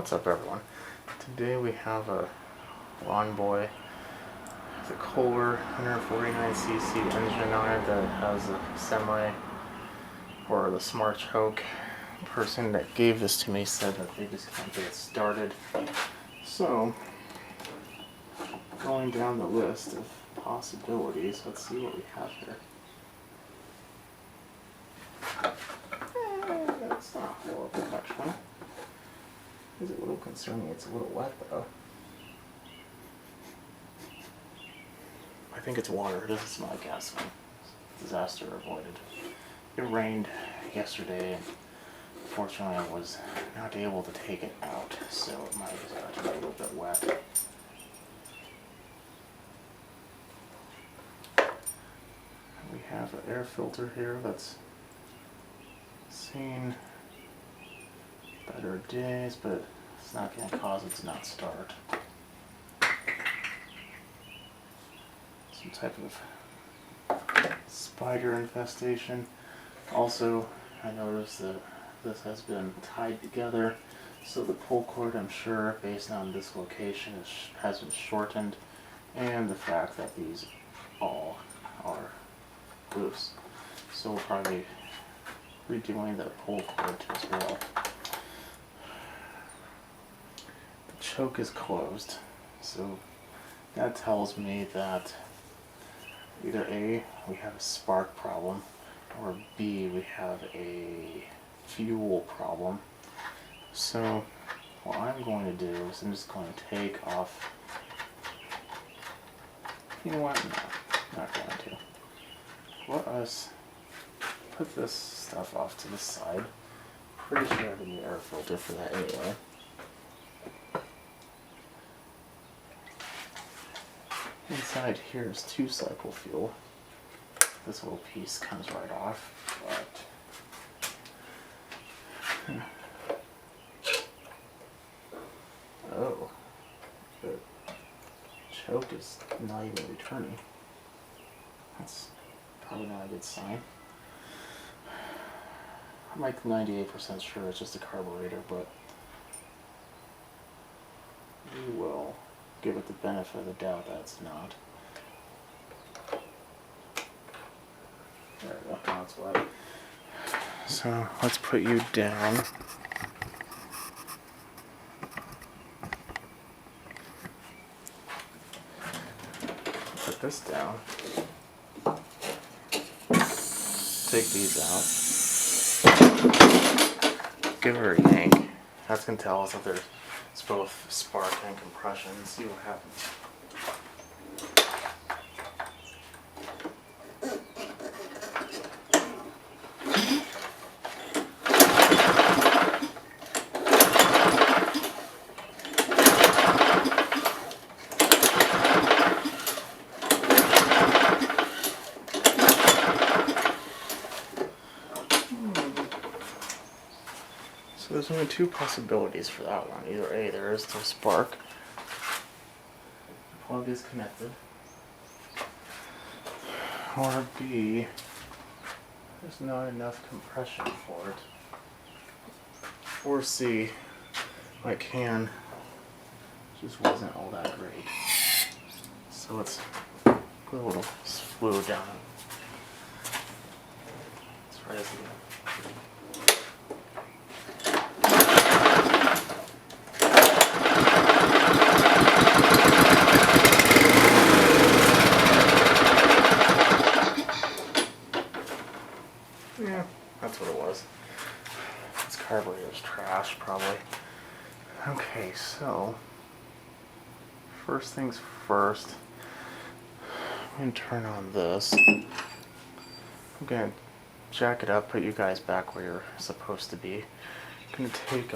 What's up, everyone? Today we have a Lawn Boy, the Kohler 149cc engine on it that has a semi or the Smart Choke. The person that gave this to me said that they just can't get it started. So, going down the list of possibilities, let's see what we have here. That's not horrible, actually. It's a little concerning. It's a little wet, though. I think it's water. It doesn't smell like gasoline. Disaster avoided. It rained yesterday, and fortunately I was not able to take it out, so it might have been a little bit wet. We have an air filter here that's seen better days, but it's not going to cause it to not start. Some type of spider infestation. Also, I noticed that this has been tied together, so the pull cord, I'm sure, based on this location, has been shortened, and the fact that these all are loose. So we'll probably be redoing the pull cord as well. The choke is closed, so that tells me that either A, we have a spark problem, or B, we have a fuel problem. So what I'm going to do is I'm just going to take off, you know what, no, not going to. Let us put this stuff off to the side. Pretty sure I have a new air filter for that anyway. Inside here is 2-cycle fuel. This little piece comes right off, but oh, the choke is not even returning. That's probably not a good sign. I'm like 98% sure it's just a carburetor, but we will give it the benefit of the doubt that it's not. There we go, now it's wet. So let's put you down. Put this down. Take these out. Give her a yank. That's going to tell us that there's both spark and compression. Let's see what happens. So there's only two possibilities for that one. Either A, there is no spark, the plug is connected, or B, there's not enough compression for it, or C, my can just wasn't all that great. So let's put a little fluid down. Let's try this again. Yeah, that's what it was. This carburetor's trash, probably. Okay, so first things first, I'm going to turn on this. I'm going to jack it up, put you guys back where you're supposed to be. I'm going to take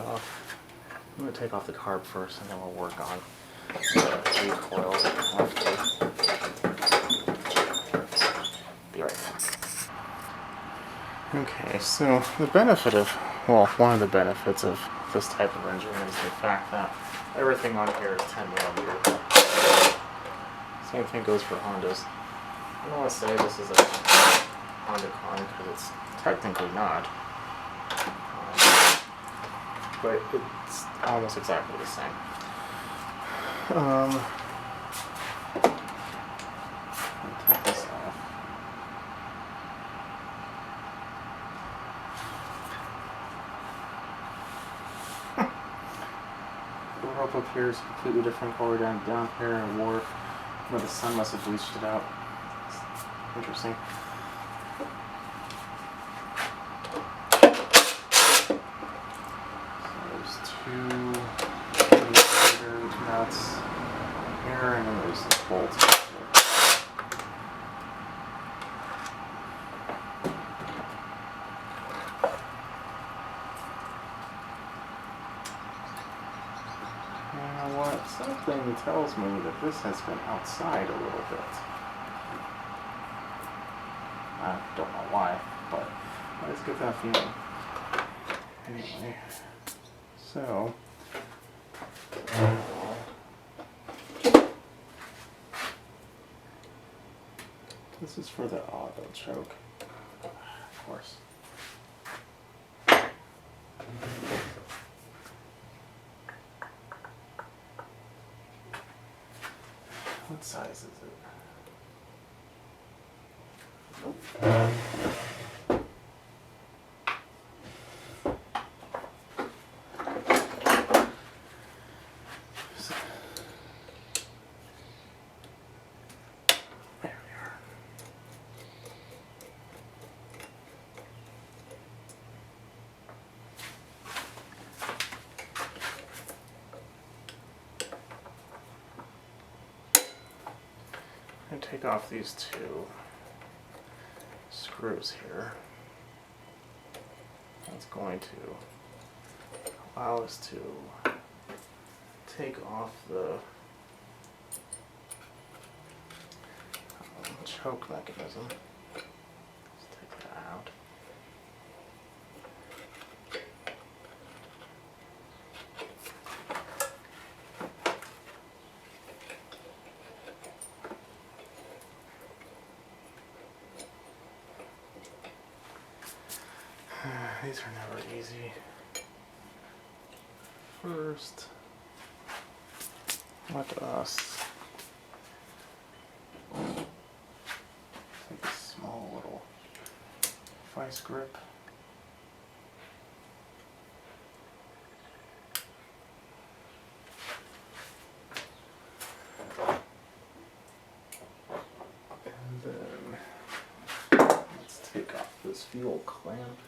off the carb first, and then we'll work on the recoil. Be right back. Okay, so the benefit of, well, one of the benefits of this type of engine is the fact that everything on here is 10mm. Same thing goes for Hondas. I don't want to say this is a Honda Con because it's technically not. but it's almost exactly the same. Take this off. The rope up here is a completely different color down here in wharf. The sun must have bleached it out. It's interesting. So there's two nuts here, and then there's this bolt. Something tells me that this has been outside a little bit. I don't know why, but I just get that feeling. Anyway, so this is for the auto choke, of course. What size is it? Nope. There we are. And take off these two screws here. That's going to allow us to take off the choke mechanism. Let's take that out. These are never easy. First, let us take a small little vice grip. And then let's take off this fuel clamp.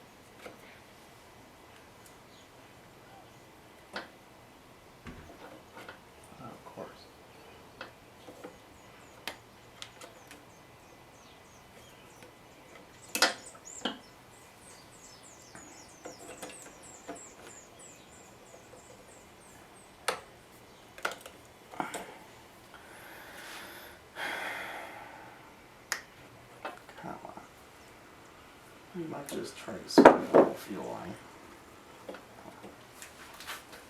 We might just try to spin the whole fuel line.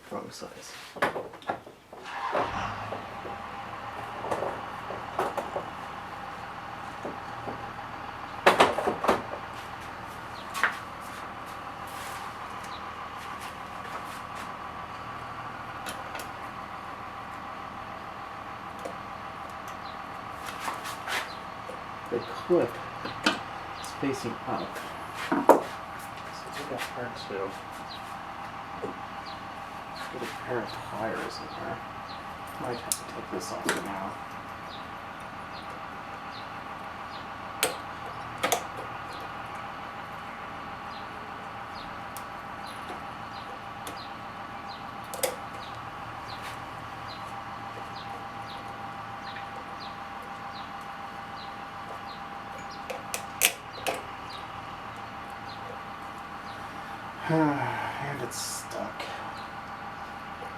Wrong size. The clip is facing up. So it's a bit hard to get a pair of pliers in there. Might have to take this off for now. And it's stuck.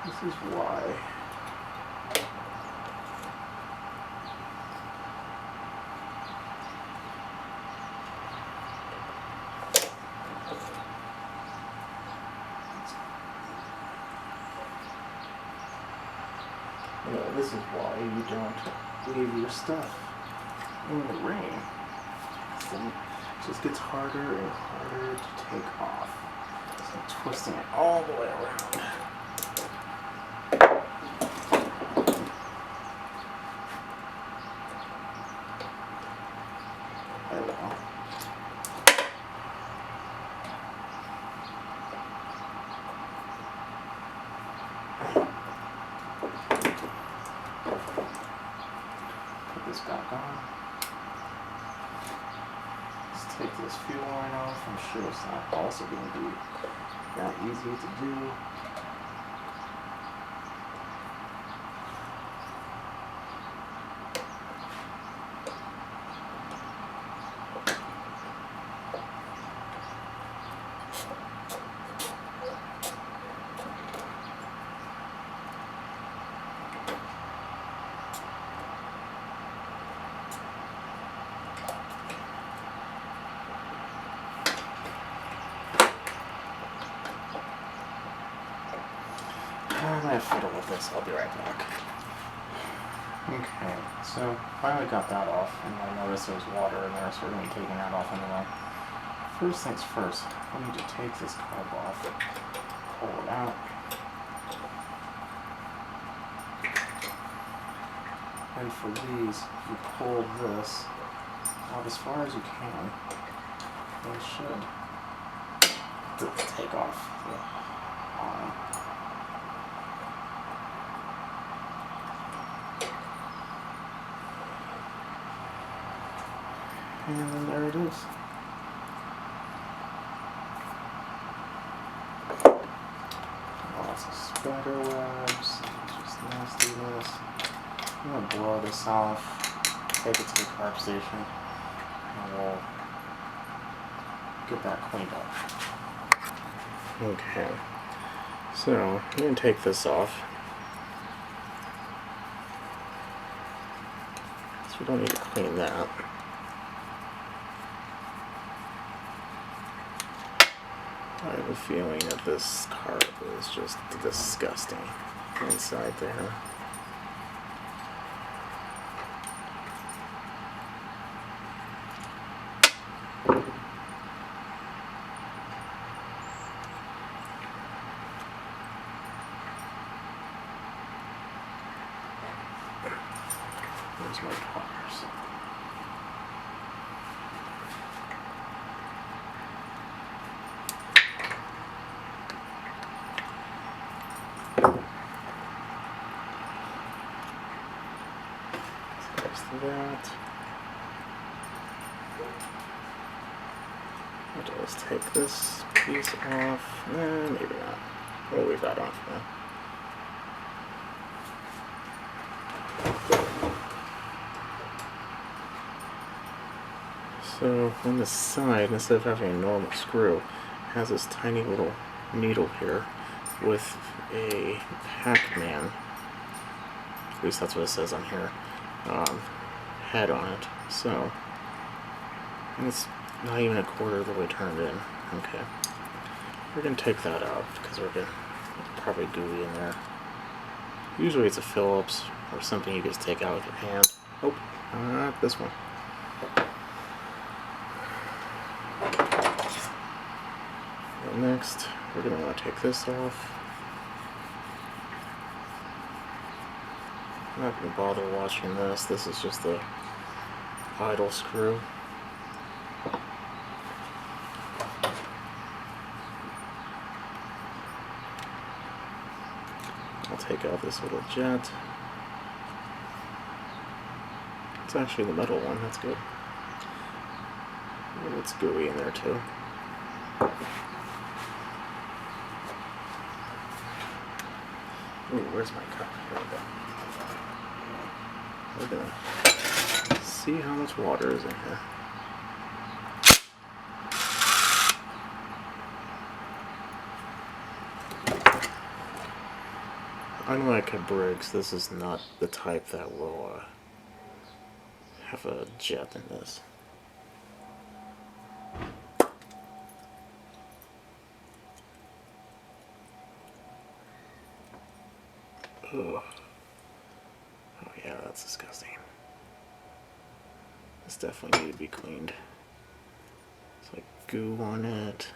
This is why. You know, this is why you don't leave your stuff in the rain. It just gets harder and harder to take off. So I'm twisting it all the way around. There we go. Put this back on. Let's take this fuel line off. I'm sure it's not also going to be that easy to do. I'm gonna fiddle with this, I'll be right back. Okay, so finally got that off, and I noticed there was water in there, so we're gonna be taking that off anyway. First things first, we need to take this carb off, pull it out, and for these, you pull this out as far as you can, and it should take off the arm. And then there it is. Lots of spider webs, just nastiness. I'm going to blow this off, take it to the carb station, and we'll get that cleaned up. Okay, so I'm going to take this off. So we don't need to clean that. I have a feeling that this carb is just disgusting inside there. Where's my pliers? That. I'll just take this piece off. Maybe not. We'll leave that off now. So on the side, instead of having a normal screw, it has this tiny little needle here with a Pac-Man, at least that's what it says on here, head on it. So, and it's not even a quarter of the way turned in. Okay, we're going to take that out because we're going to probably gooey in there. Usually it's a Phillips or something you just take out with your hand. Oh, not this one. And next, we're going to want to take this off. I'm not going to bother watching this. This is just the idle screw. I'll take out this little jet. It's actually the metal one, that's good. And it's gooey in there too. Ooh, where's my cup? Here we go. We're gonna see how much water is in here. Unlike a Briggs, this is not the type that will have a jet in this. Ugh. Oh yeah, that's disgusting. This definitely needs to be cleaned. It's like goo on it.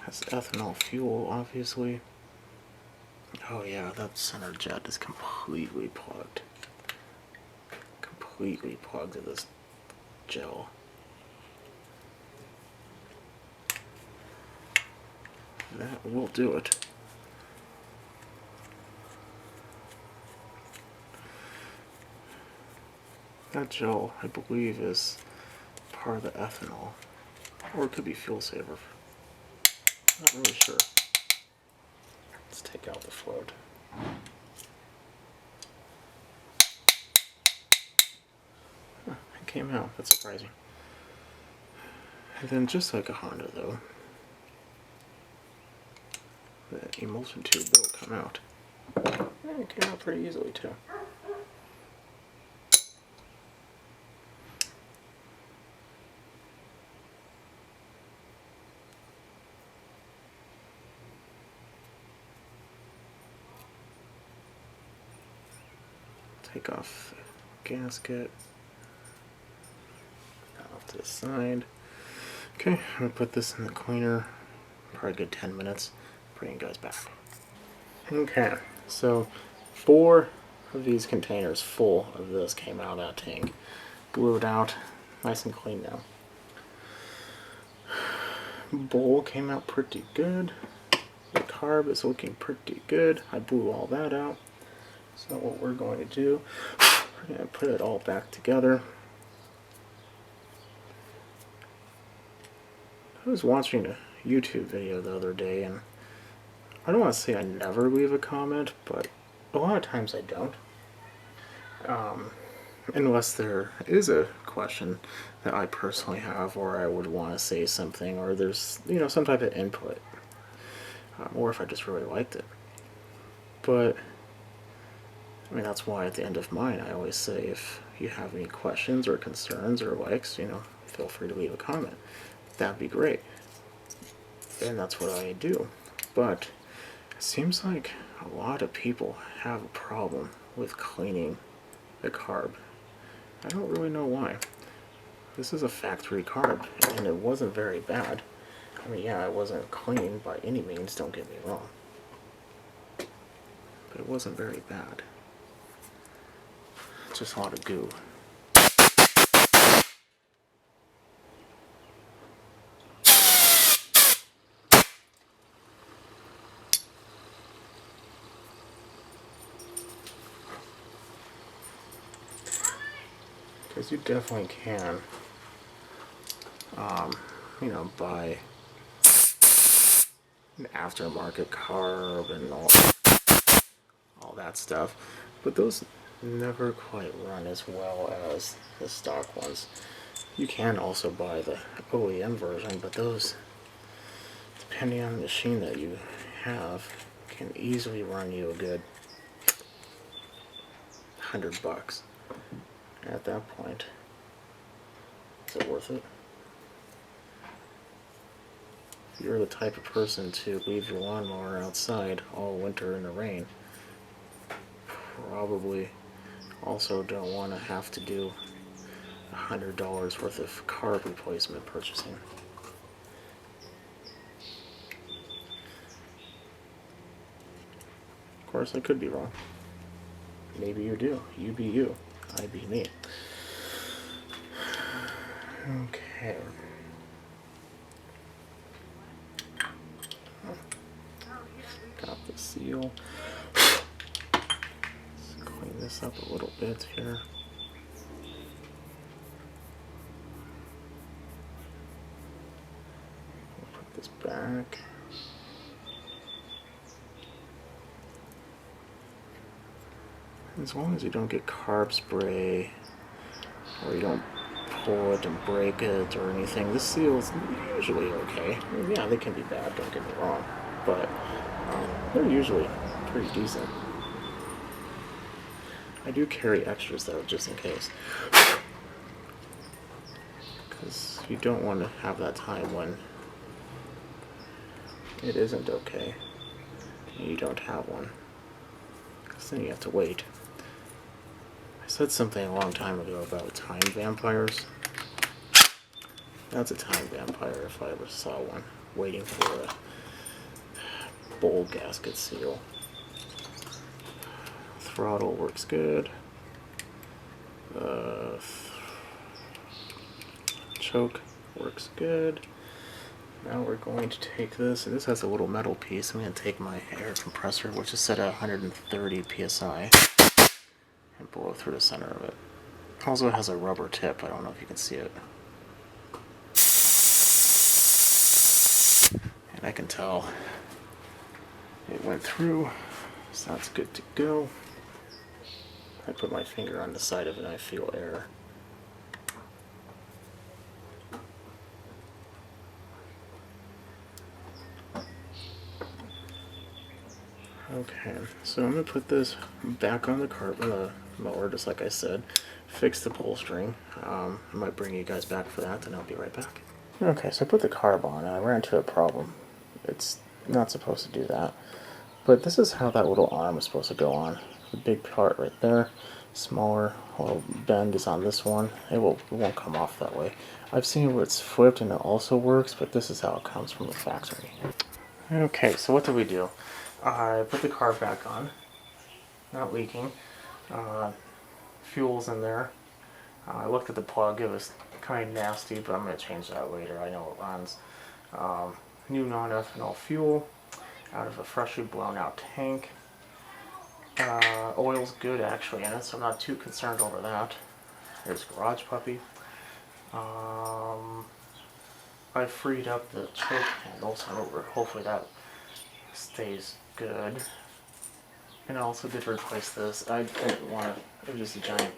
Has ethanol fuel, obviously. Oh yeah, that center jet is completely plugged. Completely plugged to this gel. That will do it. That gel, I believe, is part of the ethanol. Or it could be fuel saver. Not really sure. Let's take out the float. Huh, it came out. That's surprising. And then just like a Honda though, the emulsion tube will come out. And it came out pretty easily too. Take off the gasket. Off to the side. Okay, I'm gonna put this in the cleaner. Probably a good 10 minutes. Bring you guys back. Okay, so 4 of these containers full of this came out of that tank. Blew it out, nice and clean now. Bowl came out pretty good. The carb is looking pretty good. I blew all that out. So what we're going to do, we're going to put it all back together. I was watching a YouTube video the other day, and I don't want to say I never leave a comment, but a lot of times I don't. Unless there is a question that I personally have, or I would want to say something, or there's, you know, some type of input, or if I just really liked it. But I mean, that's why at the end of mine I always say, if you have any questions or concerns or likes, you know, feel free to leave a comment. That'd be great. And that's what I do. But it seems like a lot of people have a problem with cleaning the carb. I don't really know why. This is a factory carb, and it wasn't very bad. I mean, yeah, it wasn't clean by any means, don't get me wrong. But it wasn't very bad. It's just a lot of goo. Because you definitely can, you know, buy an aftermarket carb and all that stuff, but those never quite run as well as the stock ones. You can also buy the OEM version, but those, depending on the machine that you have, can easily run you a good $100. At that point, is it worth it? If you're the type of person to leave your lawnmower outside all winter in the rain, probably also don't want to have to do $100 worth of carb replacement purchasing. Of course, I could be wrong. Maybe you do. You be you. I be me. Okay. Got the seal. Let's clean this up a little bit here. Put this back. As long as you don't get carb spray, or you don't pull it and break it or anything, the seal's usually okay. I mean, yeah, they can be bad, don't get me wrong, but they're usually pretty decent. I do carry extras though, just in case. Because you don't want to have that time when it isn't okay and you don't have one. Because then you have to wait. I said something a long time ago about time vampires. That's a time vampire if I ever saw one, waiting for bowl gasket seal. Throttle works good. Choke works good. Now we're going to take this, and this has a little metal piece. I'm going to take my air compressor, which is set at 130 psi, and blow through the center of it. Also, it has a rubber tip. I don't know if you can see it. And I can tell it went through, so that's good to go. I put my finger on the side of it and I feel air. Okay, so I'm going to put this back on the mower, just like I said. Fix the pull string. I might bring you guys back for that, and I'll be right back. Okay, so I put the carb on, and I ran into a problem. It's not supposed to do that. But this is how that little arm is supposed to go on. The big part right there, smaller little bend is on this one. It won't come off that way. I've seen where it's flipped and it also works, but this is how it comes from the factory. Okay, so what do we do? I put the carb back on, not leaking. Fuel's in there. I looked at the plug, it was kind of nasty, but I'm going to change that later. I know it runs. New non-ethanol fuel out of a freshly blown out tank. Oil's good actually in it, so I'm not too concerned over that. There's Garage Puppy. I freed up the choke handle, so hopefully that stays good. And I also did replace this. I didn't want to, it was just a giant,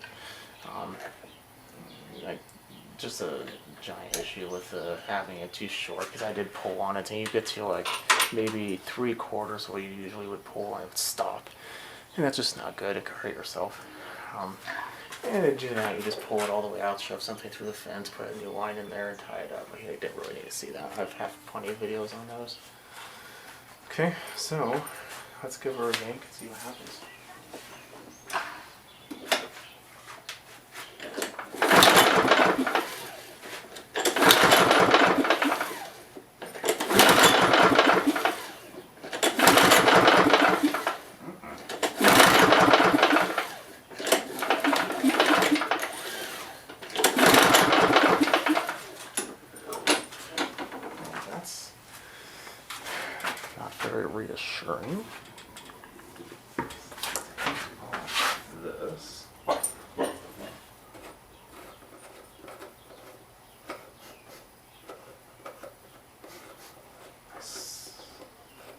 just a giant issue with having it too short, because I did pull on it and you get to like maybe 3/4 where you usually would pull and it would stop. And that's just not good, it could hurt yourself. And to do that, you just pull it all the way out, shove something through the fence, put a new line in there and tie it up. I didn't really need to see that. I've had plenty of videos on those. Okay, so let's give her a yank and see what happens. That's not very reassuring. This.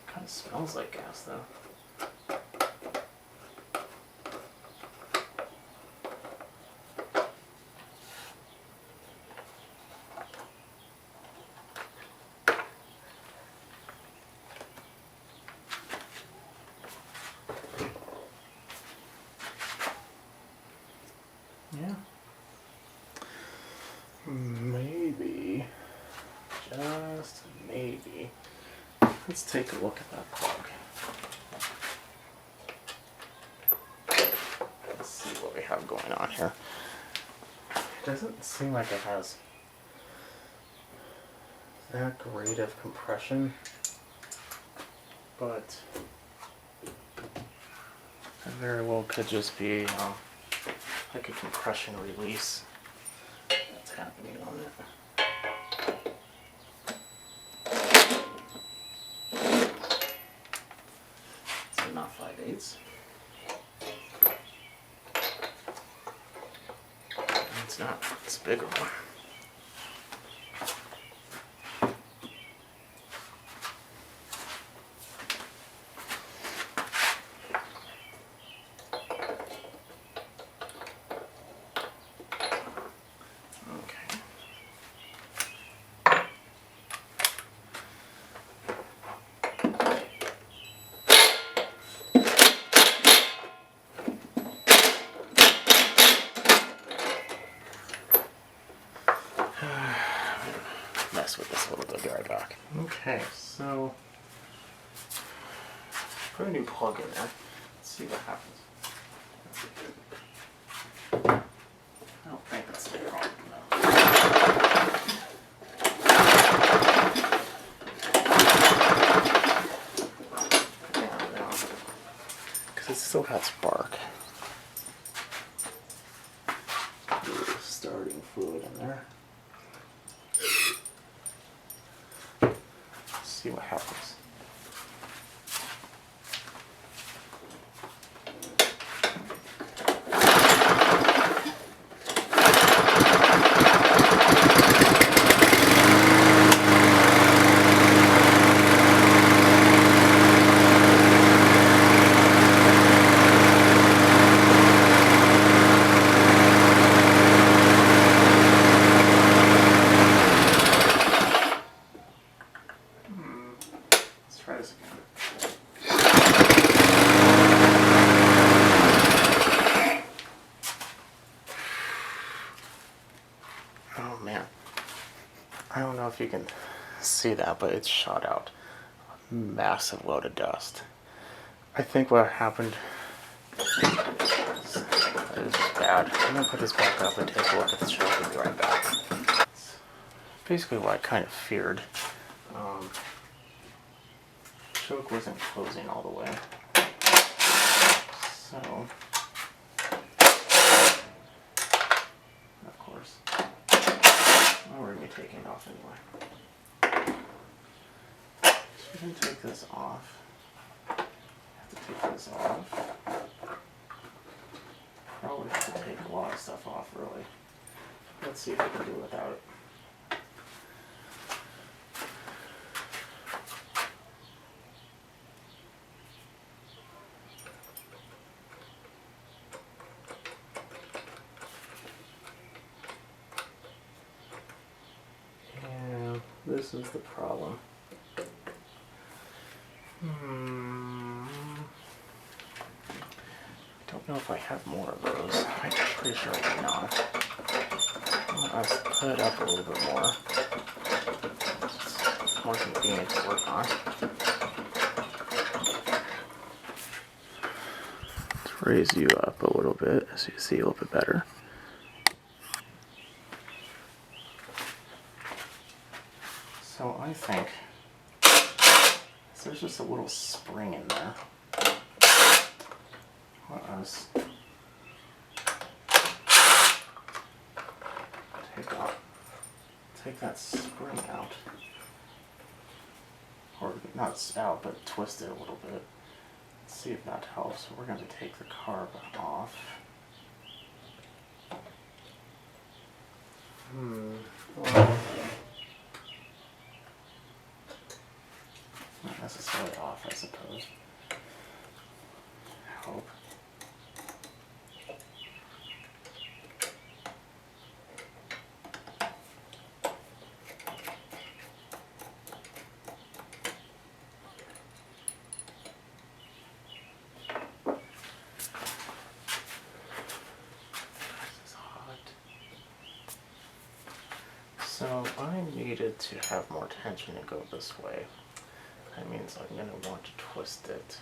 Kind of smells like gas though. Yeah. Maybe, just maybe, let's take a look at that plug. Let's see what we have going on here. It doesn't seem like it has that great of compression, but it very well could just be like a compression release that's happening on it. So not 5/8. It's not. It's a bigger one. Mess with this a little bit, be right back. Okay, so put a new plug in there. Let's see what happens. I don't think that's the problem though. still got spark. Ooh, starting fluid in there. Let's see what happens. Let's try this again. Oh man. I don't know if you can see that, but it's shot out a massive load of dust. I think what happened is bad. I'm gonna put this back up and take a look at the choke and be right back. It's basically what I kind of feared. Choke wasn't closing all the way. So, of course, well, we're going to be taking it off anyway. So we can take this off. Have to take this off. Probably have to take a lot of stuff off, really. Let's see if we can do it without it. This is the problem. Don't know if I have more of those. I'm pretty sure I do not. Let's put it up a little bit more. It's more convenient to work on. Let's raise you up a little bit so you see a little bit better. So I think there's just a little spring in there. Let us take that spring out, or not out, but twist it a little bit. Let's see if that helps. We're going to take the carb off. Well, not necessarily off, I suppose. I hope. This is hot. So I needed to have more tension to go this way. That means I'm going to want to twist it.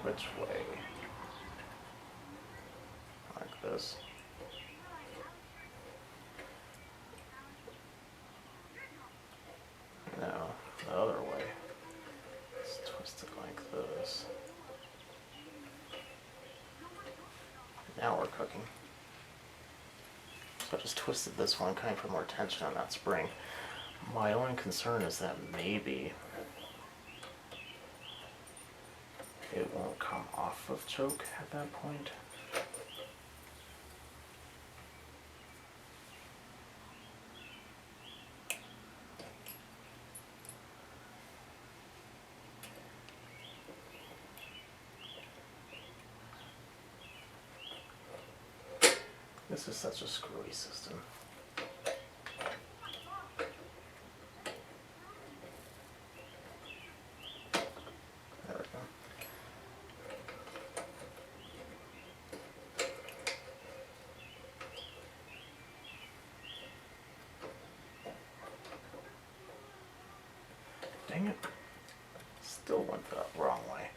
Which way? Like this. No, the other way. Let's twist it like this. Now we're cooking. So I just twisted this one, kind of put more tension on that spring. My only concern is that maybe it won't come off of choke at that point. This is such a screwy system. There we go. Dang it. Still went the wrong way.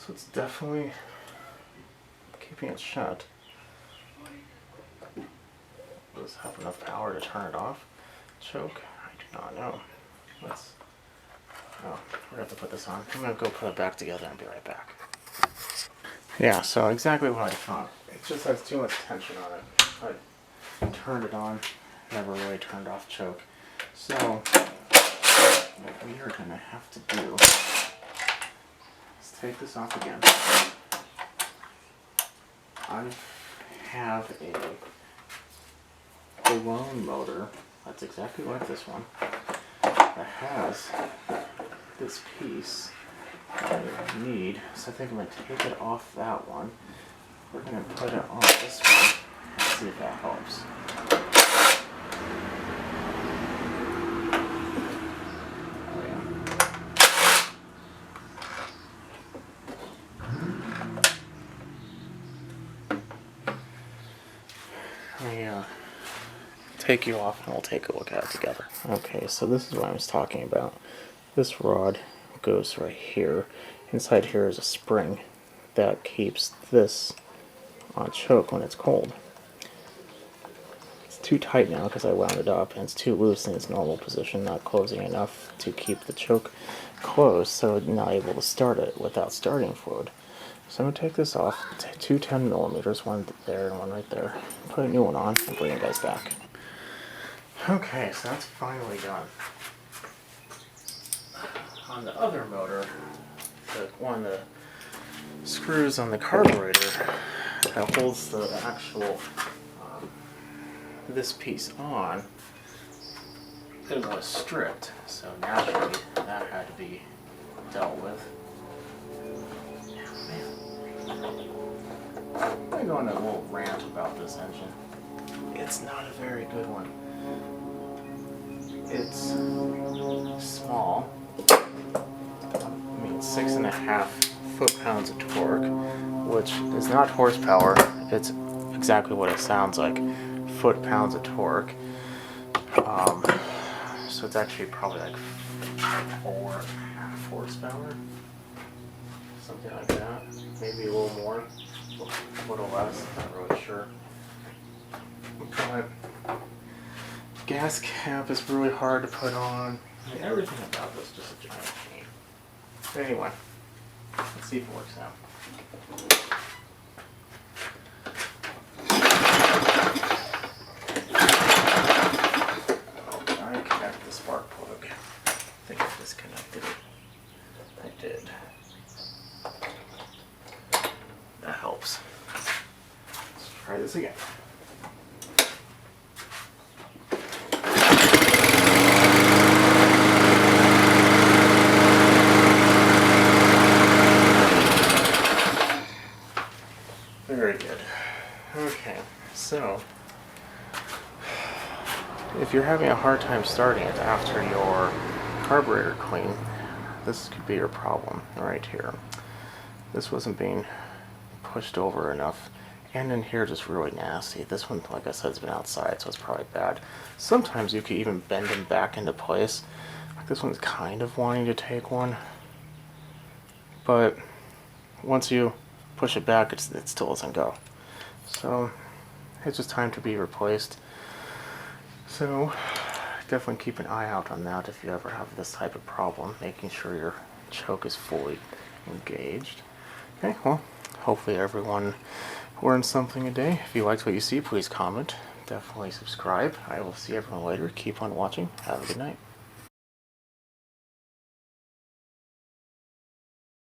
So it's definitely keeping it shut. Does it have enough power to turn it off? Choke? I do not know. Let's. Oh, we're gonna have to put this on. I'm gonna go put it back together and be right back. Yeah, so exactly what I thought. It just has too much tension on it. I turned it on, never really turned off choke. So what we are gonna have to do is take this off again. I have a balloon motor that's exactly like this one that has this piece that I need. So I think I'm going to take it off that one. We're going to put it on this one and see if that helps. Take you off and we'll take a look at it together. Okay, so this is what I was talking about. This rod goes right here. Inside here is a spring that keeps this on choke when it's cold. It's too tight now because I wound it up, and it's too loose in its normal position, not closing enough to keep the choke closed, so I'm not able to start it without starting fluid. So I'm going to take this off, two 10mm, one there and one right there, put a new one on, and bring you guys back. Okay, so that's finally done. On the other motor, one of the screws on the carburetor that holds the actual this piece on, it was stripped, so naturally that had to be dealt with. I'm going to go on a little rant about this engine. It's not a very good one. It's small. I mean, 6.5 foot-pounds of torque, which is not horsepower. It's exactly what it sounds like, foot-pounds of torque. So it's actually probably like 4.5 horsepower, something like that. Maybe a little more, a little less. Not really sure. But gas cap is really hard to put on. I mean, everything about this is just a giant pain. But anyway, let's see if it works out. Oh, I connected the spark plug. I think I disconnected it. I did. That helps. Let's try this again. Very good. Okay, so if you're having a hard time starting it after your carburetor clean, this could be your problem right here. This wasn't being pushed over enough, and in here just really nasty. This one, like I said, has been outside, so it's probably bad. Sometimes you could even bend them back into place. Like this one's kind of wanting to take one, but once you push it back, it still doesn't go. So it's just time to be replaced. So definitely keep an eye out on that if you ever have this type of problem, making sure your choke is fully engaged. Okay, well, hopefully everyone learned something today. If you liked what you see, please comment. Definitely subscribe. I will see everyone later. Keep on watching. Have a good night.